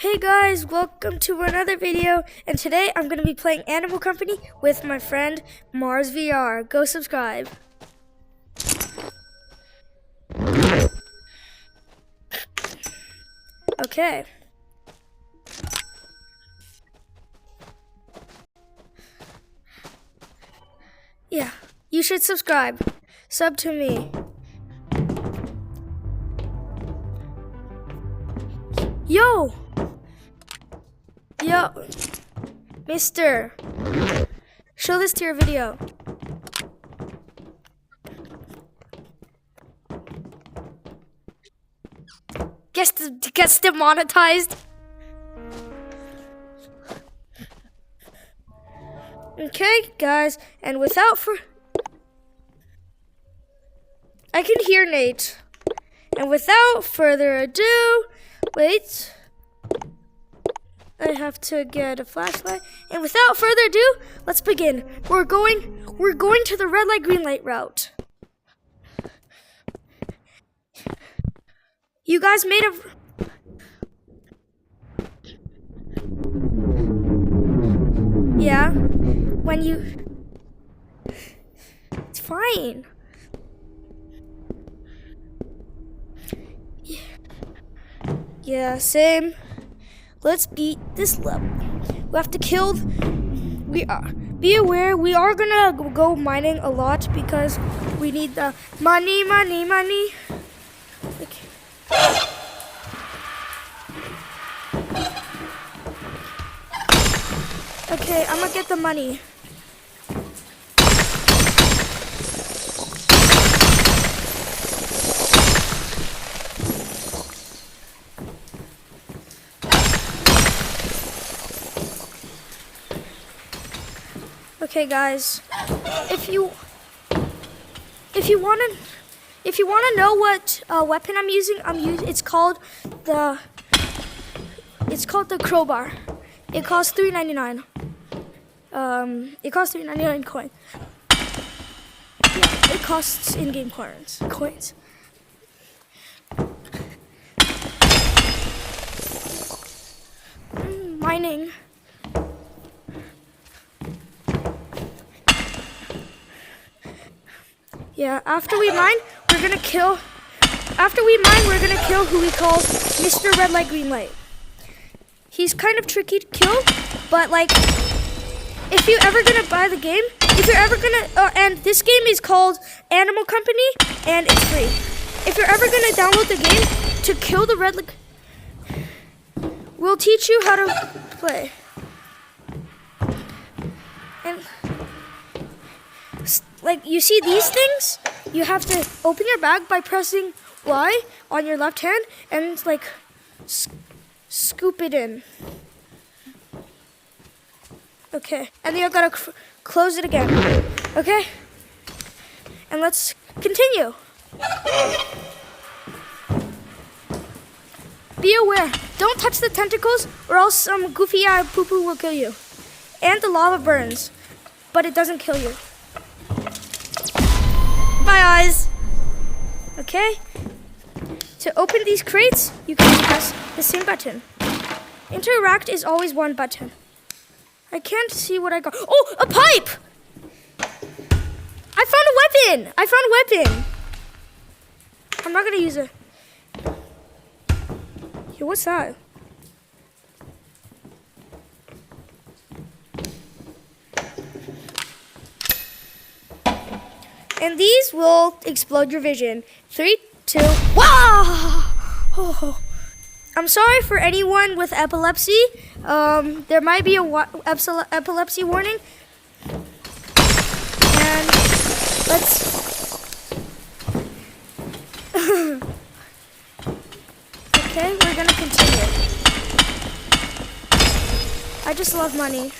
Hey guys, welcome to another video, and today I'm going to be playing Animal Company with my friend Mars VR. Go subscribe. Okay. Yeah, you should subscribe. Sub to me. Yo, mister, show this to your video. Gets demonetized. Okay, guys, and I can hear Nate. And without further ado, wait. I have to get a flashlight. And without further ado, let's begin. We're going to the red light, green light route. You guys made a... Yeah, when you... It's fine. Yeah, same. Let's beat this level. We have to kill... Be aware, we are gonna go mining a lot because we need the money. Okay, I'm gonna get the money. Okay, guys, if you wanna know what weapon I'm using, it's called the crowbar. It costs $3.99. It costs 3.99 coin. Yeah, it costs in-game coins. Mining. Yeah, after we mine, we're gonna kill who we call Mr. Red Light, Green Light. He's kind of tricky to kill, but like, if you're ever gonna buy the game, and this game is called Animal Company, and it's free. If you're ever gonna download the game to kill the red light, we'll teach you how to play. And like, you see these things? You have to open your bag by pressing Y on your left hand and like scoop it in. Okay, and then you gotta close it again. Okay, and let's continue. Be aware, don't touch the tentacles or else some goofy poo-poo will kill you. And the lava burns, but it doesn't kill you. My eyes. Okay. To open these crates, you can press the same button. Interact is always one button. I can't see what I got. Oh, a pipe! I found a weapon. I'm not gonna use it. Yo, what's that? And these will explode your vision. 3, 2, wow! Oh. I'm sorry for anyone with epilepsy. There might be a epilepsy warning. And let's... Okay, we're gonna continue. I just love money.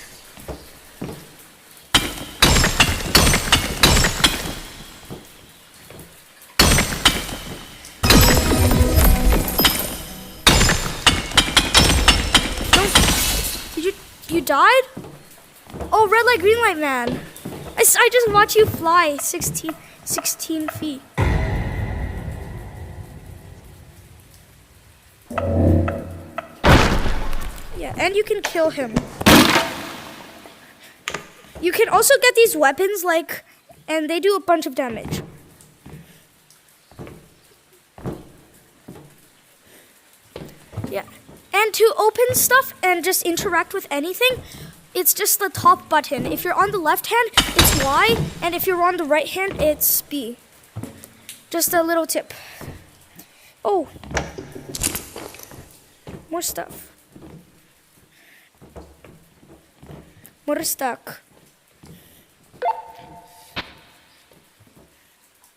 You died? Oh, red light, green light, man. I just watched you fly 16 feet. Yeah, and you can kill him. You can also get these weapons, like, and they do a bunch of damage. Yeah. And to open stuff and just interact with anything, it's just the top button. If you're on the left hand, it's Y, and if you're on the right hand, it's B. Just a little tip. Oh. More stuff. More stuck.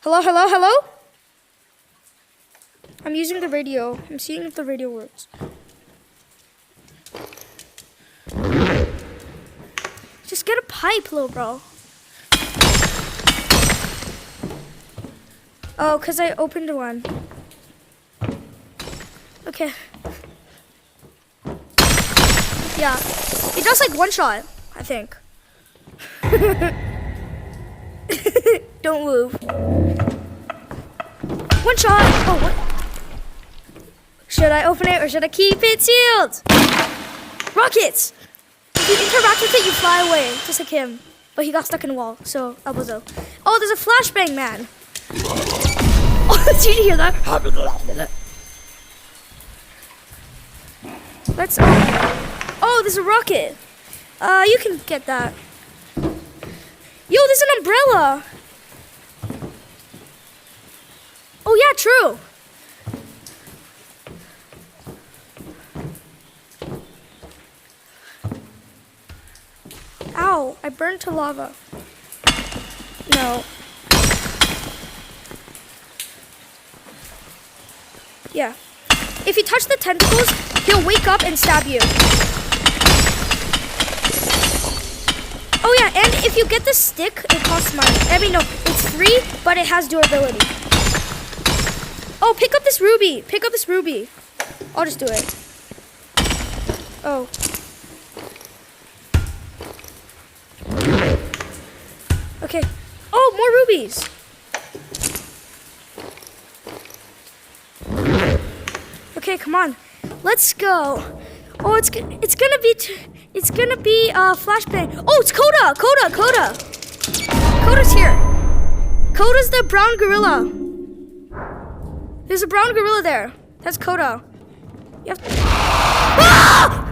Hello, hello, hello? I'm using the radio. I'm seeing if the radio works. Just get a pipe, little bro. Oh, because I opened one. Okay. Yeah. It does like one shot, I think. Don't move. One shot. Oh, what? Should I open it or should I keep it sealed? Rockets! If you interact with it, you fly away, just like him. But he got stuck in the wall, so elbozo. Oh, there's a flashbang man. Oh, did you hear that? Let's. Oh, there's a rocket. You can get that. Yo, there's an umbrella. Oh yeah, true. Ow, I burned to lava. No. Yeah. If you touch the tentacles, he'll wake up and stab you. Oh yeah, and if you get the stick, it costs money. I mean, no, it's free, but it has durability. Oh, pick up this ruby. Pick up this ruby. I'll just do it. Oh. Okay. Oh, more rubies. Okay, come on. Let's go. Oh, it's gonna be flashbang. Oh, it's Coda. Coda's here. Coda's the brown gorilla. There's a brown gorilla there. That's Coda. You have to... Ah!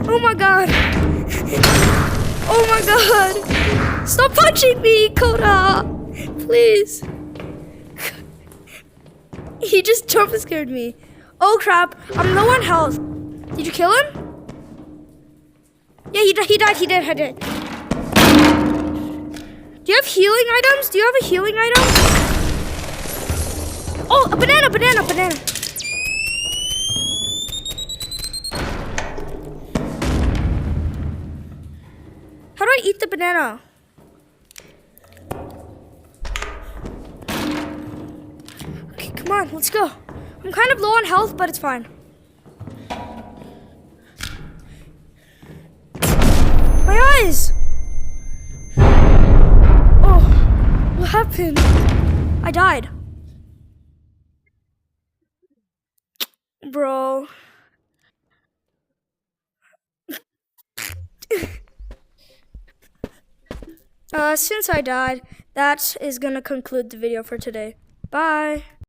Oh my god. Oh my god. Stop punching me, Coda. Please. He just jump scared me. Oh crap. I'm low on health. Did you kill him? Yeah, he died. He did. Do you have healing items? Do you have a healing item? Oh, a banana. How do I eat the banana? Okay, come on, let's go. I'm kind of low on health, but it's fine. My eyes! Oh, what happened? I died. Bro. Since I died, that is gonna conclude the video for today. Bye.